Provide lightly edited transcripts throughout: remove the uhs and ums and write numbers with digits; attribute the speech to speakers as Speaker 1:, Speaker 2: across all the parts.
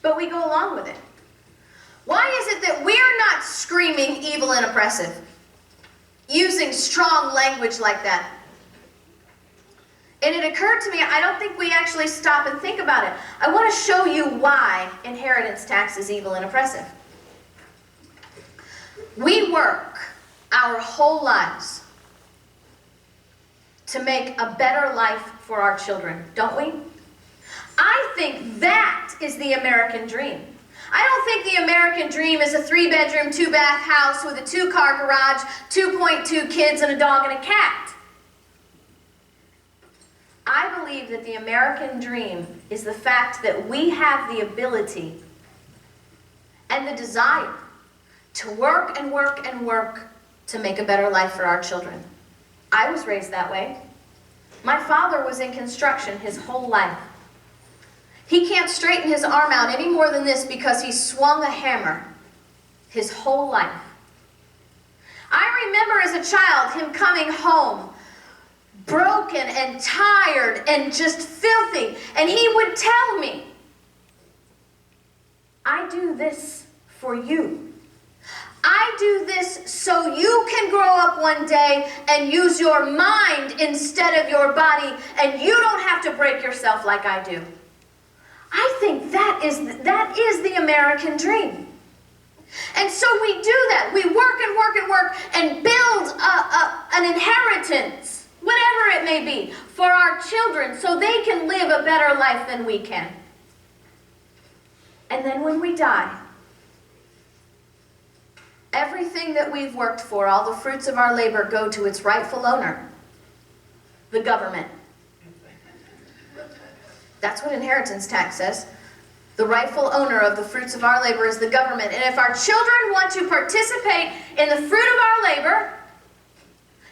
Speaker 1: but we go along with it? Why is it that we're not screaming evil and oppressive, using strong language like that? And it occurred to me, I don't think we actually stop and think about it. I want to show you why inheritance tax is evil and oppressive. We work our whole lives to make a better life for our children, don't we? I think that is the American dream. I don't think the American dream is a 3-bedroom, 2-bath house with a 2-car garage, 2.2 kids, and a dog and a cat. I believe that the American dream is the fact that we have the ability and the desire to work and work and work to make a better life for our children. I was raised that way. My father was in construction his whole life. He can't straighten his arm out any more than this because he swung a hammer his whole life. I remember as a child him coming home broken and tired and just filthy, and he would tell me, I do this for you. I do this so you can grow up one day and use your mind instead of your body, and you don't have to break yourself like I do. I think that is the American dream. And so we do that. We work and work and work and build an inheritance, whatever it may be, for our children so they can live a better life than we can. And then when we die, everything that we've worked for, all the fruits of our labor, go to its rightful owner, the government. That's what inheritance tax says. The rightful owner of the fruits of our labor is the government. And if our children want to participate in the fruit of our labor,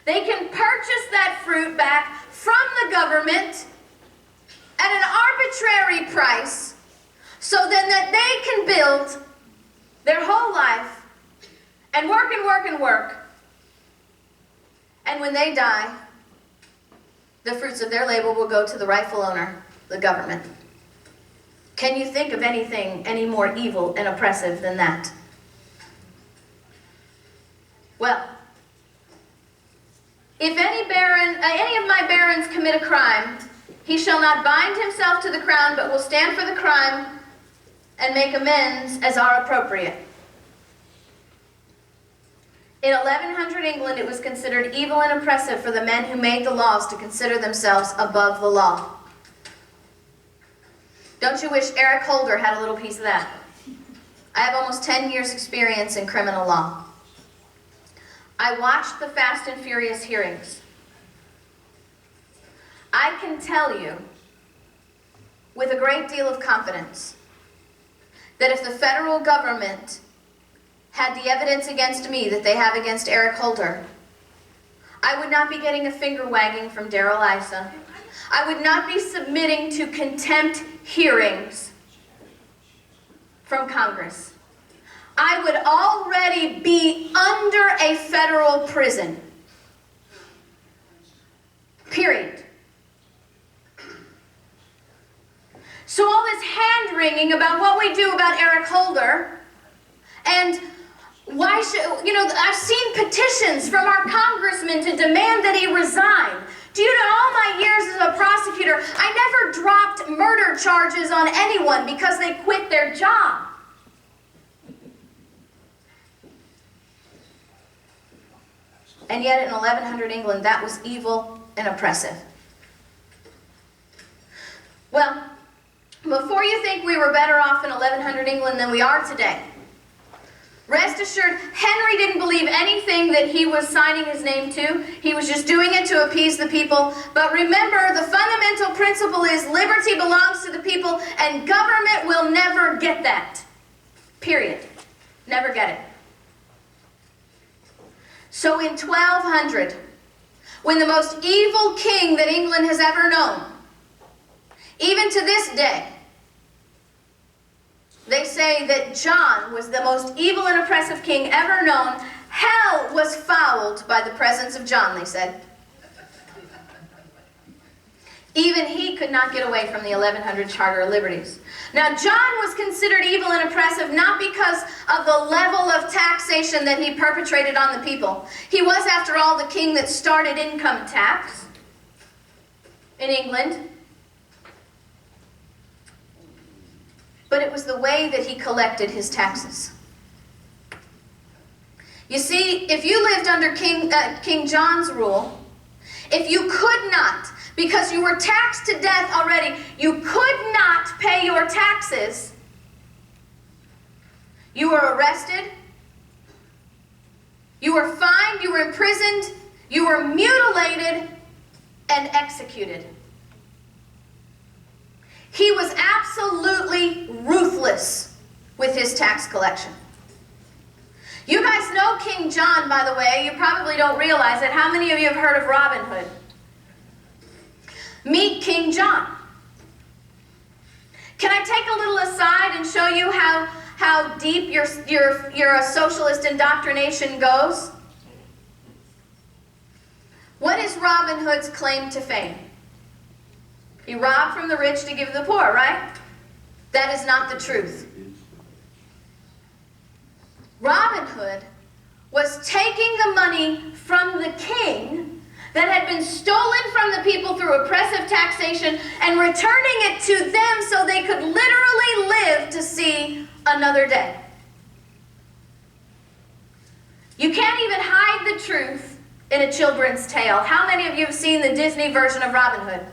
Speaker 1: they can purchase that fruit back from the government at an arbitrary price, so then that they can build their whole life and work and work and work. And when they die, the fruits of their labor will go to the rightful owner, the government. Can you think of anything any more evil and oppressive than that? Well, if any of my barons commit a crime, he shall not bind himself to the crown, but will stand for the crime and make amends as are appropriate. In 1100 England, it was considered evil and oppressive for the men who made the laws to consider themselves above the law. Don't you wish Eric Holder had a little piece of that? I have almost 10 years' experience in criminal law. I watched the Fast and Furious hearings. I can tell you with a great deal of confidence that if the federal government had the evidence against me that they have against Eric Holder, I would not be getting a finger wagging from Darrell Issa. I would not be submitting to contempt hearings from Congress. I would already be under a federal prison. Period. So all this hand-wringing about what we do about Eric Holder, and why should, I've seen petitions from our congressman to demand that he resign. Do you know, all my years as a prosecutor, I never dropped murder charges on anyone because they quit their job. And yet in 1100 England, that was evil and oppressive. Well, before you think we were better off in 1100 England than we are today, rest assured, Henry didn't believe anything that he was signing his name to. He was just doing it to appease the people. But remember, the fundamental principle is liberty belongs to the people, and government will never get that. Period. Never get it. So in 1200, when the most evil king that England has ever known, even to this day, they say that John was the most evil and oppressive king ever known. Hell was fouled by the presence of John, they said. Even he could not get away from the 1100 Charter of Liberties. Now, John was considered evil and oppressive not because of the level of taxation that he perpetrated on the people. He was, after all, the king that started income tax in England. But it was the way that he collected his taxes. You see, if you lived under King John's rule, if you could not, because you were taxed to death already, you could not pay your taxes, you were arrested, you were fined, you were imprisoned, you were mutilated, and executed. He was absolutely ruthless with his tax collection. You guys know King John, by the way. You probably don't realize it. How many of you have heard of Robin Hood? Meet King John. Can I take a little aside and show you how deep your socialist indoctrination goes? What is Robin Hood's claim to fame? He robbed from the rich to give to the poor, right? That is not the truth. Robin Hood was taking the money from the king that had been stolen from the people through oppressive taxation and returning it to them so they could literally live to see another day. You can't even hide the truth in a children's tale. How many of you have seen the Disney version of Robin Hood?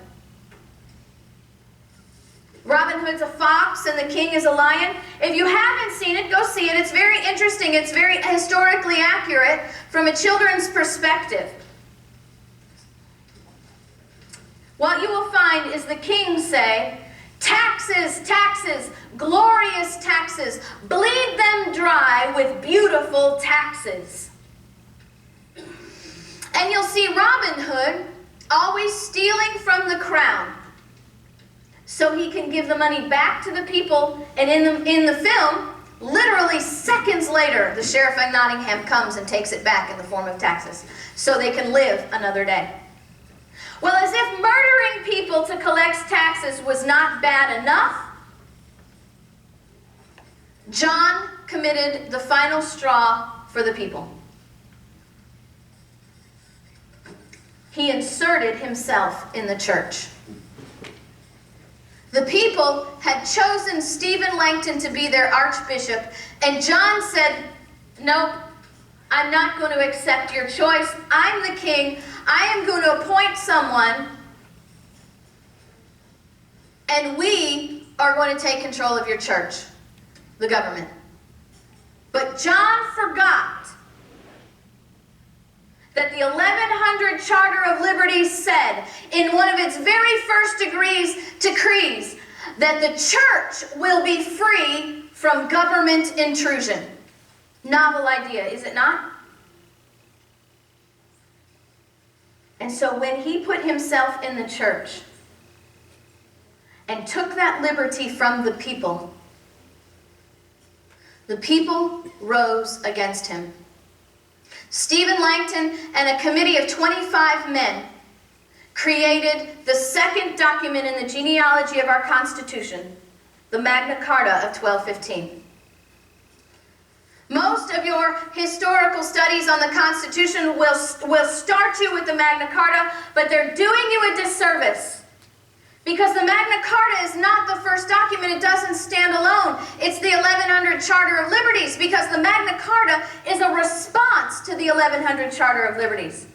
Speaker 1: Robin Hood's a fox and the king is a lion. If you haven't seen it, go see it. It's very interesting. It's very historically accurate from a children's perspective. What you will find is the king say, taxes, taxes, glorious taxes, bleed them dry with beautiful taxes. And you'll see Robin Hood always stealing from the crown, so he can give the money back to the people. And in the film, literally seconds later, the sheriff of Nottingham comes and takes it back in the form of taxes, so they can live another day. Well, as if murdering people to collect taxes was not bad enough, John committed the final straw for the people. He inserted himself in the church. The people had chosen Stephen Langton to be their archbishop, and John said, nope, I'm not going to accept your choice. I'm the king. I am going to appoint someone, and we are going to take control of your church, the government. But John forgot that the 1100 Charter of Liberties said in one of its very first decrees that the church will be free from government intrusion. Novel idea, is it not? And so when he put himself in the church and took that liberty from the people rose against him. Stephen Langton and a committee of 25 men created the second document in the genealogy of our Constitution, the Magna Carta of 1215. Most of your historical studies on the Constitution will start you with the Magna Carta, but they're doing you a disservice. Because the Magna Carta is not the first document. It doesn't stand alone. It's the 1100 Charter of Liberties, because the Magna Carta is a response to the 1100 Charter of Liberties.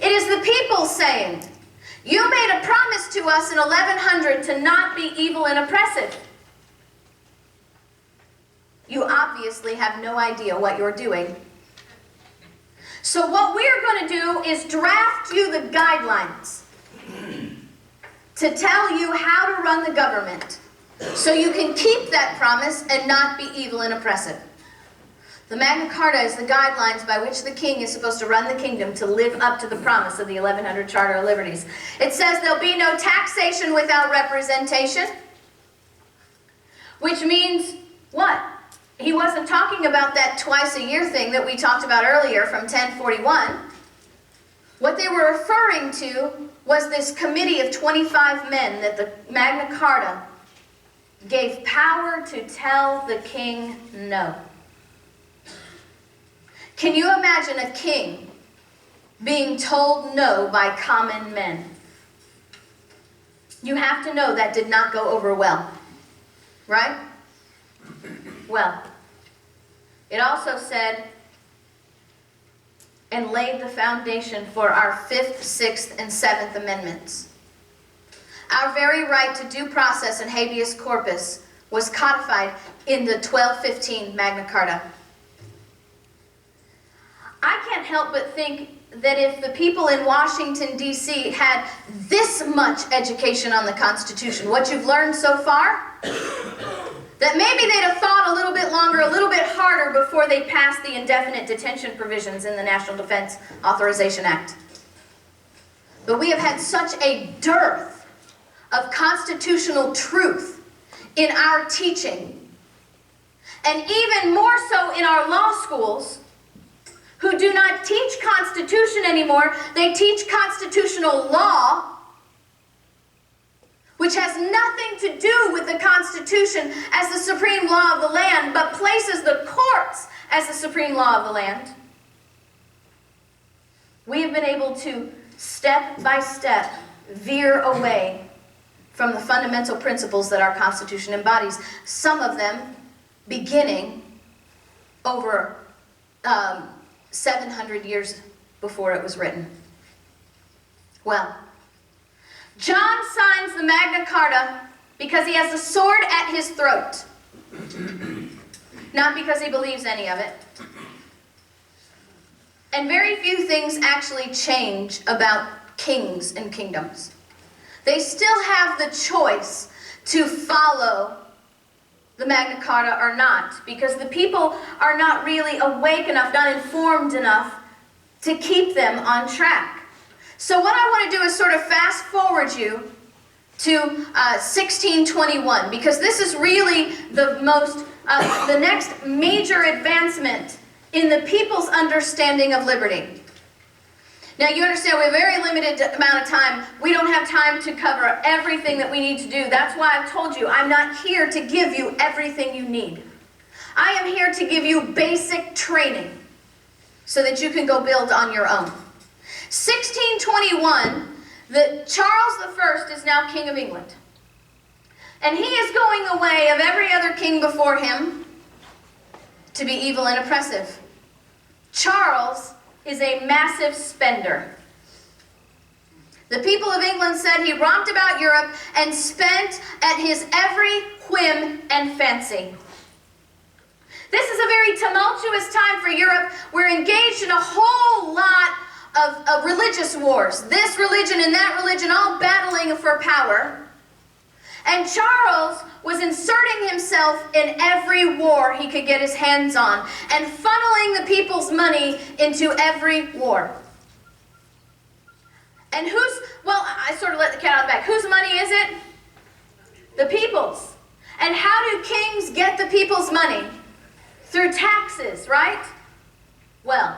Speaker 1: It is the people saying, you made a promise to us in 1100 to not be evil and oppressive. You obviously have no idea what you're doing. So what we're going to do is draft you the guidelines to tell you how to run the government so you can keep that promise and not be evil and oppressive. The Magna Carta is the guidelines by which the king is supposed to run the kingdom to live up to the promise of the 1100 Charter of Liberties. It says there'll be no taxation without representation, which means what? He wasn't talking about that twice-a-year thing that we talked about earlier from 1041. What they were referring to was this committee of 25 men that the Magna Carta gave power to tell the king no. Can you imagine a king being told no by common men? You have to know that did not go over well, right? Well, it also said, and laid the foundation for our 5th, 6th, and 7th Amendments. Our very right to due process and habeas corpus was codified in the 1215 Magna Carta. I can't help but think that if the people in Washington, D.C. had this much education on the Constitution, what you've learned so far, that maybe they'd have thought a little bit longer, a little bit harder before they passed the indefinite detention provisions in the National Defense Authorization Act. But we have had such a dearth of constitutional truth in our teaching, and even more so in our law schools, who do not teach Constitution anymore. They teach constitutional law, which has nothing to do with the Constitution as the supreme law of the land, but places the courts as the supreme law of the land. We have been able to, step by step, veer away from the fundamental principles that our Constitution embodies, some of them beginning over 700 years before it was written. Well, John signs the Magna Carta because he has a sword at his throat, not because he believes any of it. And very few things actually change about kings and kingdoms. They still have the choice to follow the Magna Carta or not, because the people are not really awake enough, not informed enough to keep them on track. So what I want to do is sort of fast forward you to 1621, because this is really the next major advancement in the people's understanding of liberty. Now you understand we have a very limited amount of time. We don't have time to cover everything that we need to do. That's why I've told you I'm not here to give you everything you need. I am here to give you basic training so that you can go build on your own. 1621, Charles I is now King of England. And he is going the way of every other king before him to be evil and oppressive. Charles is a massive spender. The people of England said he romped about Europe and spent at his every whim and fancy. This is a very tumultuous time for Europe. We're engaged in a whole lot of religious wars. This religion and that religion all battling for power. And Charles was inserting himself in every war he could get his hands on and funneling the people's money into every war. And I sort of let the cat out of the bag. Whose money is it? The people's. And how do kings get the people's money? Through taxes, right? Well,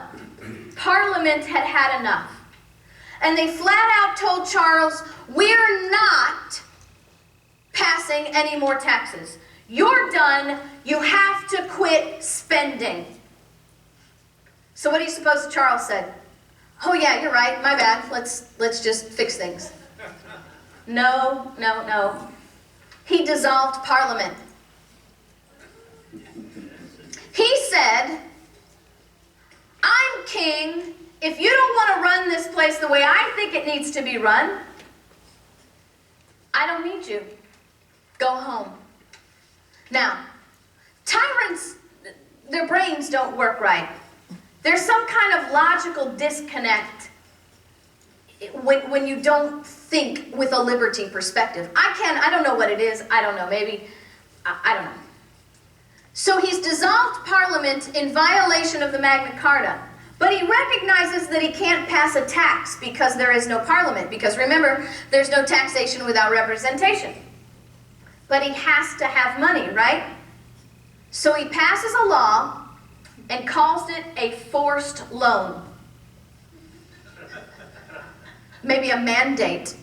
Speaker 1: Parliament had had enough. And they flat out told Charles, we're not passing any more taxes. You're done. You have to quit spending. So what do you suppose Charles said? Oh yeah, you're right. My bad. Let's just fix things. No. He dissolved Parliament. He said, I'm king. If you don't want to run this place the way I think it needs to be run, I don't need you. Go home. Now, tyrants, their brains don't work right. There's some kind of logical disconnect when you don't think with a liberty perspective. I don't know what it is. I don't know. Maybe, I don't know. So he's dissolved Parliament in violation of the Magna Carta. But he recognizes that he can't pass a tax because there is no Parliament. Because remember, there's no taxation without representation. But he has to have money, right? So he passes a law and calls it a forced loan. Maybe a mandate.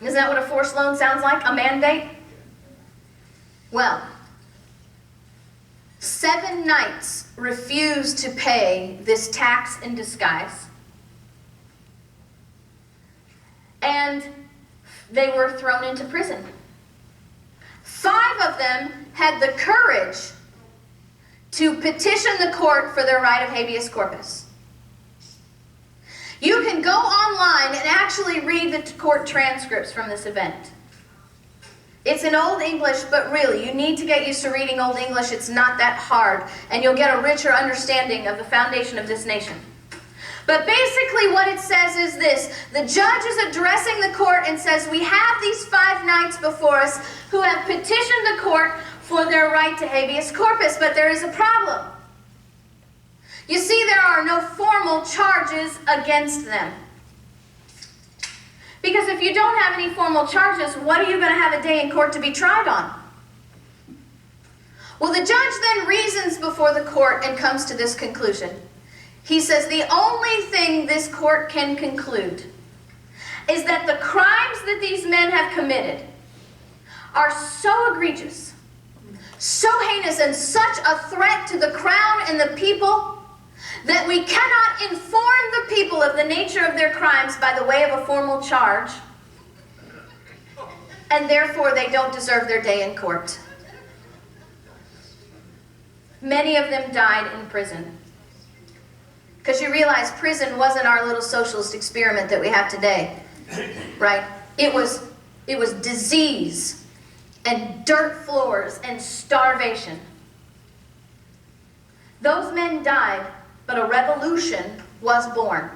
Speaker 1: Isn't that what a forced loan sounds like? A mandate? Well, 7 knights refused to pay this tax in disguise. And they were thrown into prison. 5 of them had the courage to petition the court for their right of habeas corpus. You can go online and actually read the court transcripts from this event. It's in Old English, but really, you need to get used to reading Old English. It's not that hard, and you'll get a richer understanding of the foundation of this nation. But basically what it says is this. The judge is addressing the court and says, we have these 5 knights before us who have petitioned the court for their right to habeas corpus, but there is a problem. You see, there are no formal charges against them. Because if you don't have any formal charges, what are you going to have a day in court to be tried on? Well, the judge then reasons before the court and comes to this conclusion. He says the only thing this court can conclude is that the crimes that these men have committed are so egregious, so heinous, and such a threat to the crown and the people that we cannot inform the people of the nature of their crimes by the way of a formal charge, and therefore they don't deserve their day in court. Many of them died in prison. Because you realize prison wasn't our little socialist experiment that we have today, right? It was disease and dirt floors and starvation. Those men died, but a revolution was born.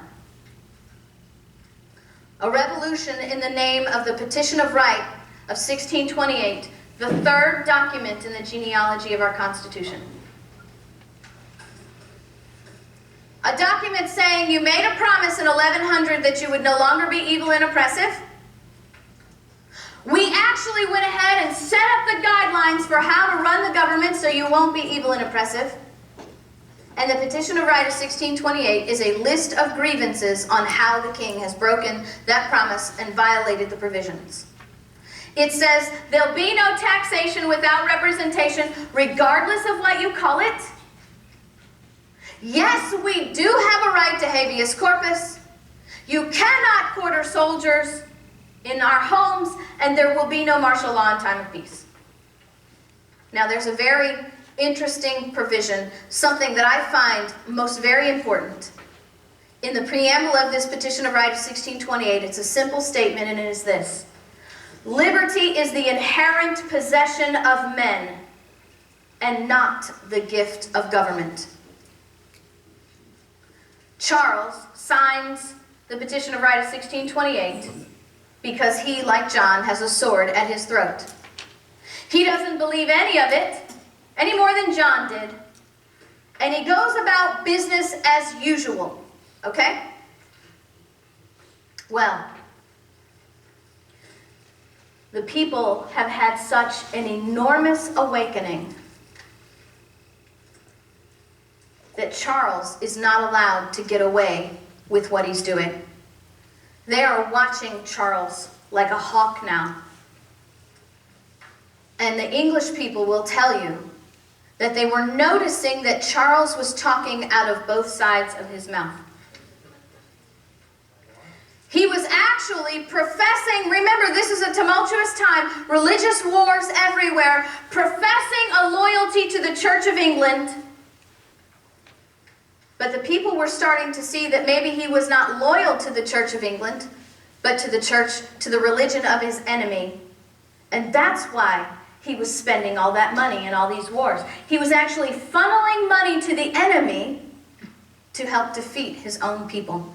Speaker 1: A revolution in the name of the Petition of Right of 1628, the 3rd document in the genealogy of our Constitution. A document saying you made a promise in 1100 that you would no longer be evil and oppressive. We actually went ahead and set up the guidelines for how to run the government so you won't be evil and oppressive. And the Petition of Right of 1628 is a list of grievances on how the king has broken that promise and violated the provisions. It says there'll be no taxation without representation, regardless of what you call it. Yes, we do have a right to habeas corpus. You cannot quarter soldiers in our homes, and there will be no martial law in time of peace. Now, there's a very interesting provision, something that I find most very important. In the preamble of this Petition of Right of 1628, it's a simple statement, and it is this. Liberty is the inherent possession of men, and not the gift of government. Charles signs the Petition of Right of 1628 because he, like John, has a sword at his throat. He doesn't believe any of it, any more than John did. And he goes about business as usual, okay? Well, the people have had such an enormous awakening that Charles is not allowed to get away with what he's doing. They are watching Charles like a hawk now. And the English people will tell you that they were noticing that Charles was talking out of both sides of his mouth. He was actually professing, remember this is a tumultuous time, religious wars everywhere, professing a loyalty to the Church of England. But the people were starting to see that maybe he was not loyal to the Church of England, but to the church, to the religion of his enemy. And that's why he was spending all that money in all these wars. He was actually funneling money to the enemy to help defeat his own people.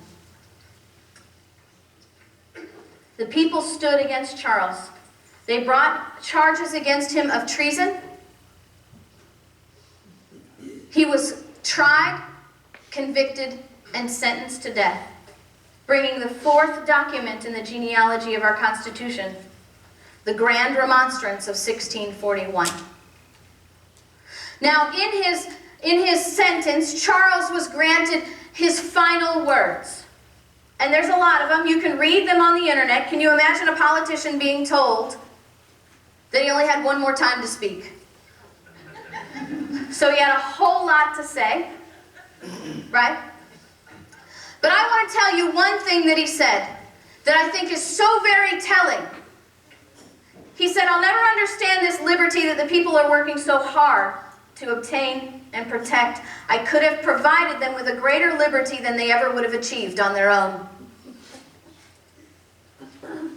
Speaker 1: The people stood against Charles. They brought charges against him of treason. He was tried, convicted, and sentenced to death, bringing the 4th document in the genealogy of our Constitution, the Grand Remonstrance of 1641. Now, in his sentence, Charles was granted his final words. And there's a lot of them. You can read them on the internet. Can you imagine a politician being told that he only had one more time to speak? So he had a whole lot to say, right? But I want to tell you one thing that he said that I think is so very telling. He said, "I'll never understand this liberty that the people are working so hard to obtain and protect. I could have provided them with a greater liberty than they ever would have achieved on their own."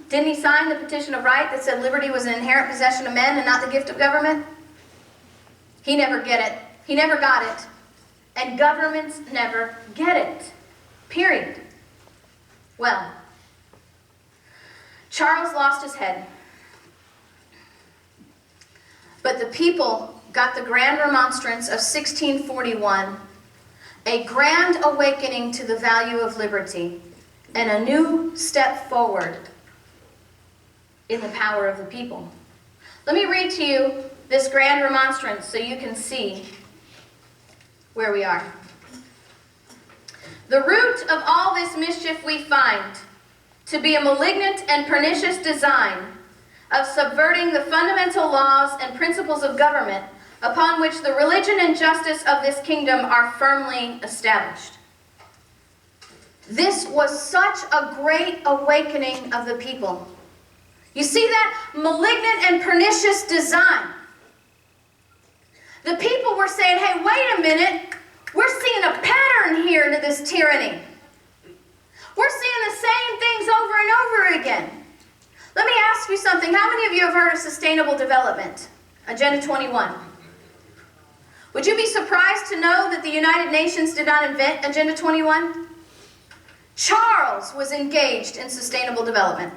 Speaker 1: Didn't he sign the Petition of Right that said liberty was an inherent possession of men and not the gift of government? He never get it. He never got it. And governments never get it. Period. Well, Charles lost his head. But the people got the Grand Remonstrance of 1641, a grand awakening to the value of liberty, and a new step forward in the power of the people. Let me read to you this Grand Remonstrance so you can see where we are. "The root of all this mischief we find to be a malignant and pernicious design of subverting the fundamental laws and principles of government upon which the religion and justice of this kingdom are firmly established." This was such a great awakening of the people. You see that malignant and pernicious design? The people were saying, hey, wait a minute, we're seeing a pattern here to this tyranny. We're seeing the same things over and over again. Let me ask you something. How many of you have heard of sustainable development? Agenda 21. Would you be surprised to know that the United Nations did not invent Agenda 21? Charles was engaged in sustainable development.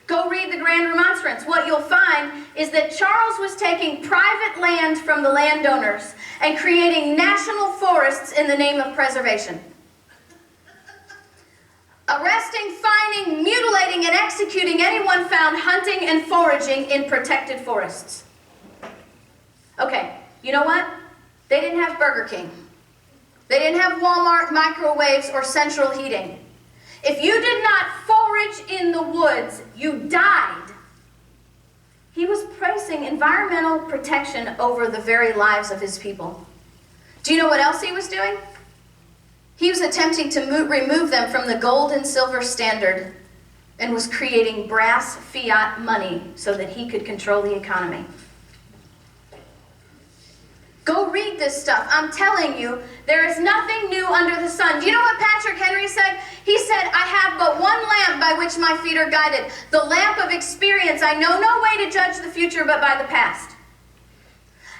Speaker 1: Go read the Grand Remonstrance. What you'll find is that Charles was taking private land from the landowners and creating national forests in the name of preservation. Arresting, fining, mutilating, and executing anyone found hunting and foraging in protected forests. Okay, you know what? They didn't have Burger King. They didn't have Walmart microwaves or central heating. If you did not forage in the woods, you died. He was placing environmental protection over the very lives of his people. Do you know what else he was doing? He was attempting to remove them from the gold and silver standard and was creating brass fiat money so that he could control the economy. Go read this stuff. I'm telling you, there is nothing new under the sun. Do you know what Patrick Henry said? He said, I have but one lamp by which my feet are guided, the lamp of experience. I know no way to judge the future but by the past.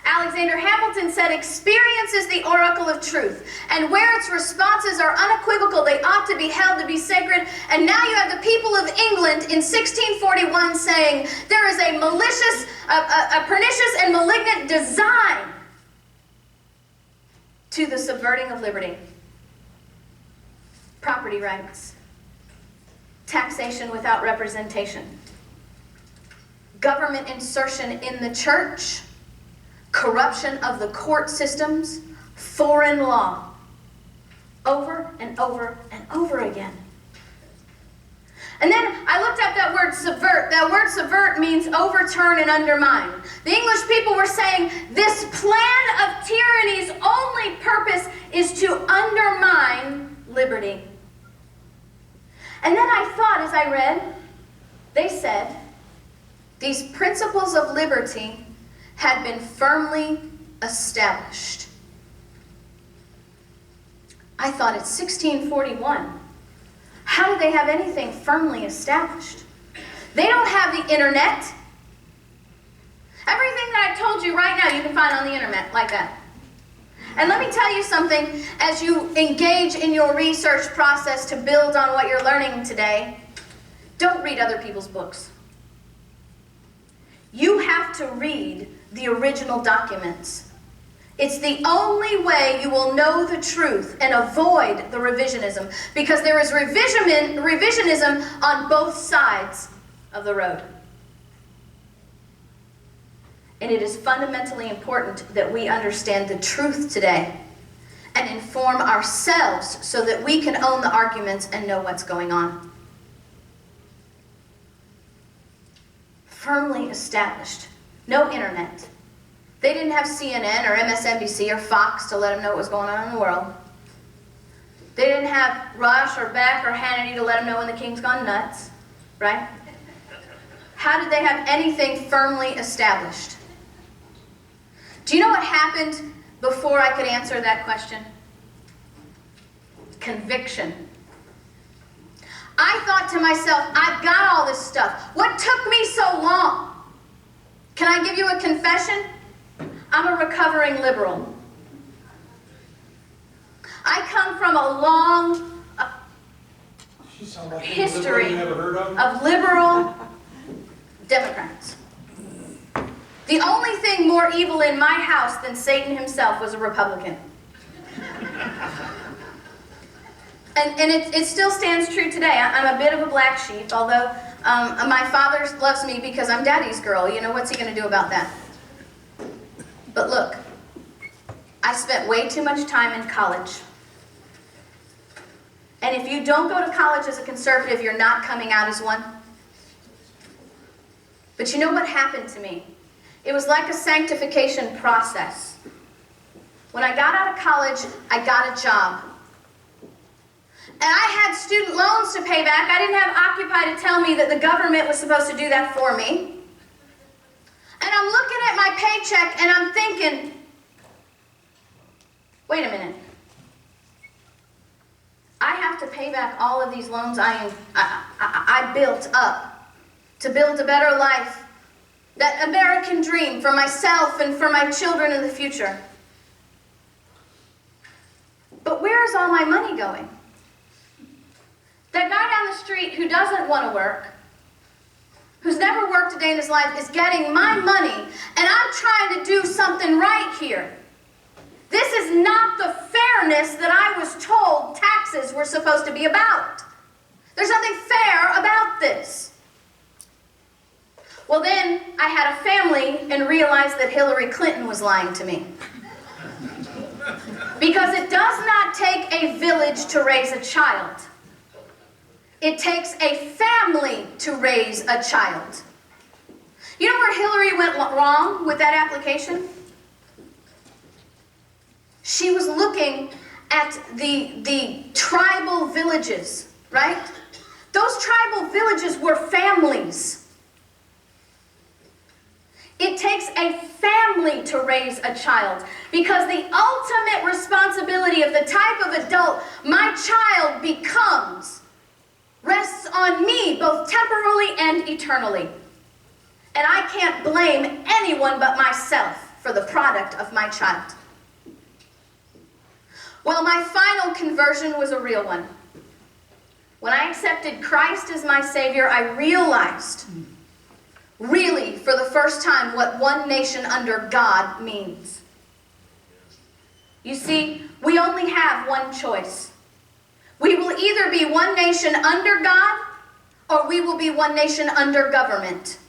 Speaker 1: Alexander Hamilton said, experience is the oracle of truth, and where its responses are unequivocal, they ought to be held to be sacred. And now you have the people of England in 1641 saying, there is a malicious, a pernicious and malignant design to the subverting of liberty. Property rights, taxation without representation, government insertion in the church, corruption of the court systems, foreign law, over and over and over again. And then I looked up that word subvert. That word subvert means overturn and undermine. The English people were saying this plan of tyranny's only purpose is to undermine liberty. And then I thought as I read, they said these principles of liberty had been firmly established. I thought it's 1641. How do they have anything firmly established? They don't have the internet. Everything that I've told you right now you can find on the internet like that. And let me tell you something, as you engage in your research process to build on what you're learning today, don't read other people's books. You have to read the original documents. It's the only way you will know the truth and avoid the revisionism, because there is revisionism on both sides of the road. And it is fundamentally important that we understand the truth today and inform ourselves so that we can own the arguments and know what's going on. Firmly established. No internet. They didn't have CNN or MSNBC or Fox to let them know what was going on in the world. They didn't have Rush or Beck or Hannity to let them know when the king's gone nuts, right? How did they have anything firmly established? Do you know what happened before I could answer that question? Conviction. I thought to myself, I've got all this stuff. What took me so long? Can I give you a confession? I'm a recovering liberal. I come from a long history of liberal Democrats. The only thing more evil in my house than Satan himself was a Republican. And it still stands true today. I'm a bit of a black sheep, although my father loves me because I'm daddy's girl. You know, what's he going to do about that? But look, I spent way too much time in college. And if you don't go to college as a conservative, you're not coming out as one. But you know what happened to me? It was like a sanctification process. When I got out of college, I got a job. And I had student loans to pay back. I didn't have Occupy to tell me that the government was supposed to do that for me. And I'm looking at my paycheck and I'm thinking, wait a minute. I have to pay back all of these loans I built up to build a better life. That American dream for myself and for my children in the future. But where is all my money going? That guy down the street who doesn't want to work, who's never worked a day in his life, is getting my money, and I'm trying to do something right here. This is not the fairness that I was told taxes were supposed to be about. There's nothing fair about this. Well, then I had a family and realized that Hillary Clinton was lying to me. Because it does not take a village to raise a child. It takes a family to raise a child. You know where Hillary went wrong with that application? She was looking at the tribal villages, right? Those tribal villages were families. It takes a family to raise a child because the ultimate responsibility of the type of adult my child becomes rests on me both temporally and eternally. And I can't blame anyone but myself for the product of my child. Well, my final conversion was a real one. When I accepted Christ as my Savior, I realized really, for the first time, what one nation under God means. You see, we only have one choice. We will either be one nation under God, or we will be one nation under government.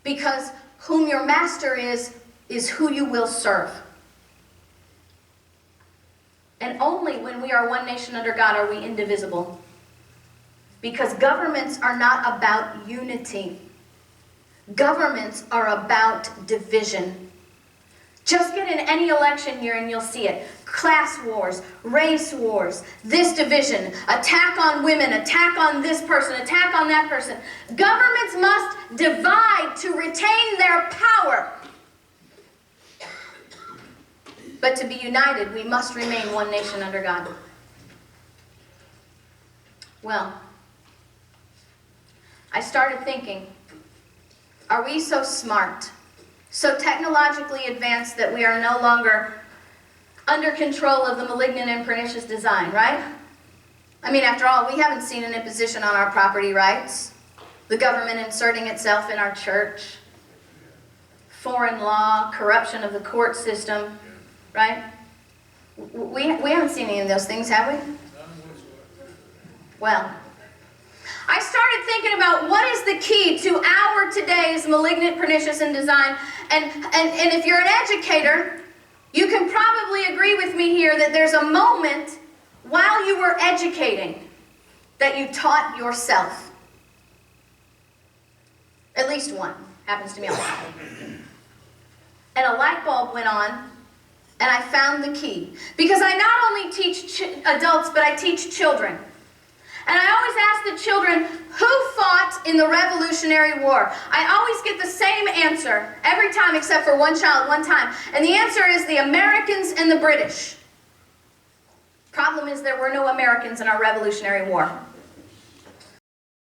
Speaker 1: Because whom your master is who you will serve. And only when we are one nation under God are we indivisible. Because governments are not about unity. Governments are about division. Just get in any election year and you'll see it. Class wars, race wars, this division, attack on women, attack on this person, attack on that person. Governments must divide to retain their power. But to be united, we must remain one nation under God. Well, I started thinking, are we so smart, so technologically advanced that we are no longer under control of the malignant and pernicious design, right? I mean, after all, we haven't seen an imposition on our property rights, the government inserting itself in our church, foreign law, corruption of the court system, right? We haven't seen any of those things, have we? Well, I started thinking about what is the key to our today's malignant, pernicious, and design. And if you're an educator, You can probably agree with me here that there's a moment while you were educating that you taught yourself. At least one. Happens to me all the time. And a light bulb went on, and I found the key. Because I not only teach adults, but I teach children. And I always ask the children, who fought in the Revolutionary War? I always get the same answer every time except for one child, one time. And the answer is the Americans and the British. Problem is there were no Americans in our Revolutionary War.